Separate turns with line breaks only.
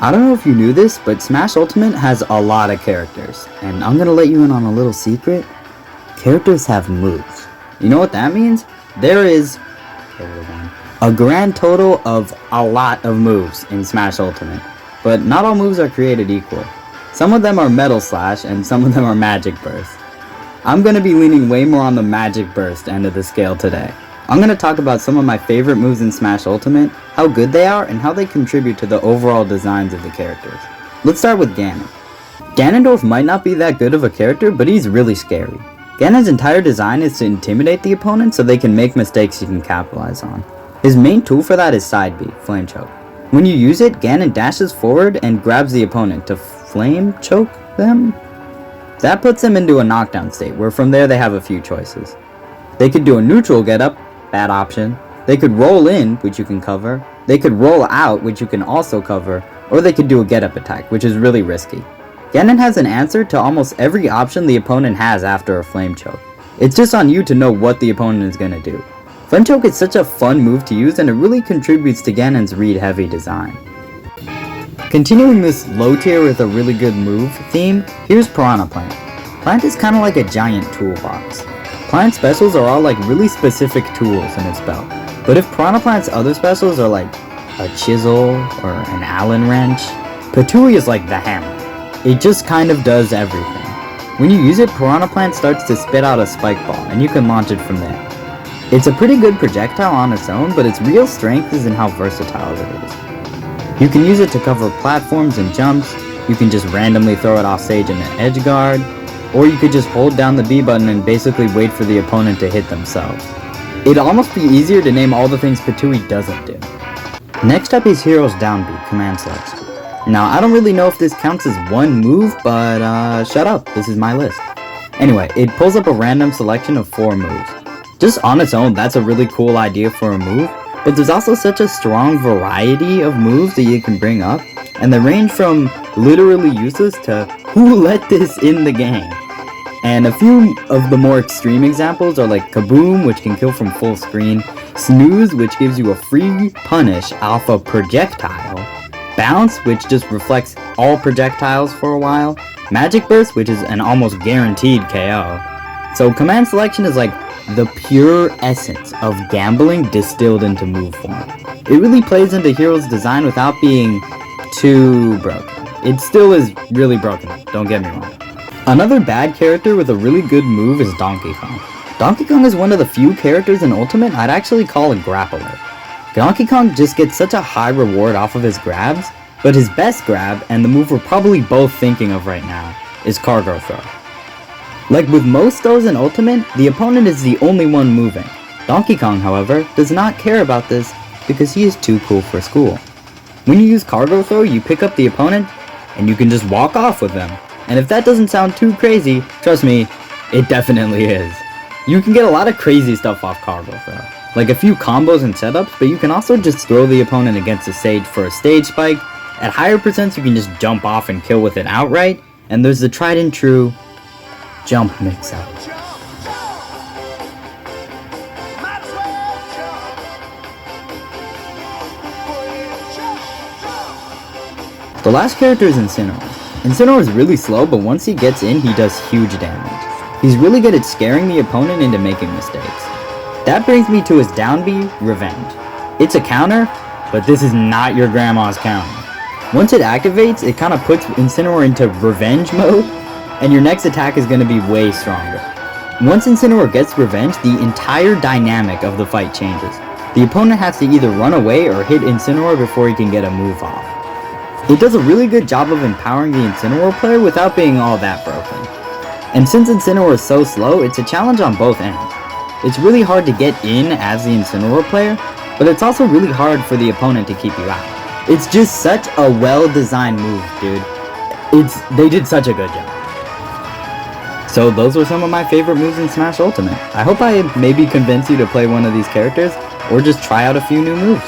I don't know if you knew this, but Smash Ultimate has a lot of characters, and I'm gonna let you in on a little secret. Characters have moves. You know what that means? There is a grand total of a lot of moves in Smash Ultimate, but not all moves are created equal. Some of them are Metal Slash, and some of them are Magic Burst. I'm gonna be leaning way more on the Magic Burst end of the scale today. I'm going to talk about some of my favorite moves in Smash Ultimate, how good they are, and how they contribute to the overall designs of the characters. Let's start with Ganon. Ganondorf might not be that good of a character, but he's really scary. Ganon's entire design is to intimidate the opponent so they can make mistakes you can capitalize on. His main tool for that is Side B, Flame Choke. When you use it, Ganon dashes forward and grabs the opponent to Flame Choke them. That puts them into a knockdown state, where from there they have a few choices. They could do a neutral getup, bad option. They could roll in, which you can cover. They could roll out, which you can also cover. Or they could do a get-up attack, which is really risky. Ganon has an answer to almost every option the opponent has after a Flame Choke. It's just on you to know what the opponent is going to do. Flame Choke is such a fun move to use, and it really contributes to Ganon's read-heavy design. Continuing this low tier with a really good move theme, here's Piranha Plant. Plant is kind of like a giant toolbox. Plant specials are all like really specific tools in its belt, but if Piranha Plant's other specials are like a chisel or an Allen wrench, Pikuniku is like the hammer. It just kind of does everything. When you use it, Piranha Plant starts to spit out a spike ball, and you can launch it from there. It's a pretty good projectile on its own, but its real strength is in how versatile it is. You can use it to cover platforms and jumps, you can just randomly throw it off stage in an edge guard, or you could just hold down the B button and basically wait for the opponent to hit themselves. It'd almost be easier to name all the things Pikuniku doesn't do. Next up is Hero's Down B, Command Select. Now, I don't really know if this counts as one move, but shut up, this is my list. Anyway, it pulls up a random selection of 4 moves. Just on its own, that's a really cool idea for a move, but there's also such a strong variety of moves that you can bring up, and they range from literally useless to who let this in the game. And a few of the more extreme examples are like Kaboom, which can kill from full screen, Snooze, which gives you a free punish off a projectile, Bounce, which just reflects all projectiles for a while, Magic Burst, which is an almost guaranteed KO. So Command Selection is like the pure essence of gambling distilled into move form. It really plays into Hero's design without being too broken. It still is really broken, don't get me wrong. Another bad character with a really good move is Donkey Kong. Donkey Kong is one of the few characters in Ultimate I'd actually call a grappler. Donkey Kong just gets such a high reward off of his grabs, but his best grab, and the move we're probably both thinking of right now, is Cargo Throw. Like with most throws in Ultimate, the opponent is the only one moving. Donkey Kong, however, does not care about this because he is too cool for school. When you use Cargo Throw, you pick up the opponent, and you can just walk off with them. And if that doesn't sound too crazy, trust me, it definitely is. You can get a lot of crazy stuff off Cargo Throw, like a few combos and setups, but you can also just throw the opponent against the stage for a stage spike. At higher percents, you can just jump off and kill with it outright, and there's the tried and true jump mix-up. The last character is Incineroar. Incineroar is really slow, but once he gets in, he does huge damage. He's really good at scaring the opponent into making mistakes. That brings me to his down B, Revenge. It's a counter, but this is not your grandma's counter. Once it activates, it kind of puts Incineroar into revenge mode, and your next attack is going to be way stronger. Once Incineroar gets revenge, the entire dynamic of the fight changes. The opponent has to either run away or hit Incineroar before he can get a move off. It does a really good job of empowering the Incineroar player without being all that broken. And since Incineroar is so slow, it's a challenge on both ends. It's really hard to get in as the Incineroar player, but it's also really hard for the opponent to keep you out. It's just such a well-designed move, dude. They did such a good job. So those were some of my favorite moves in Smash Ultimate. I hope I maybe convinced you to play one of these characters, or just try out a few new moves.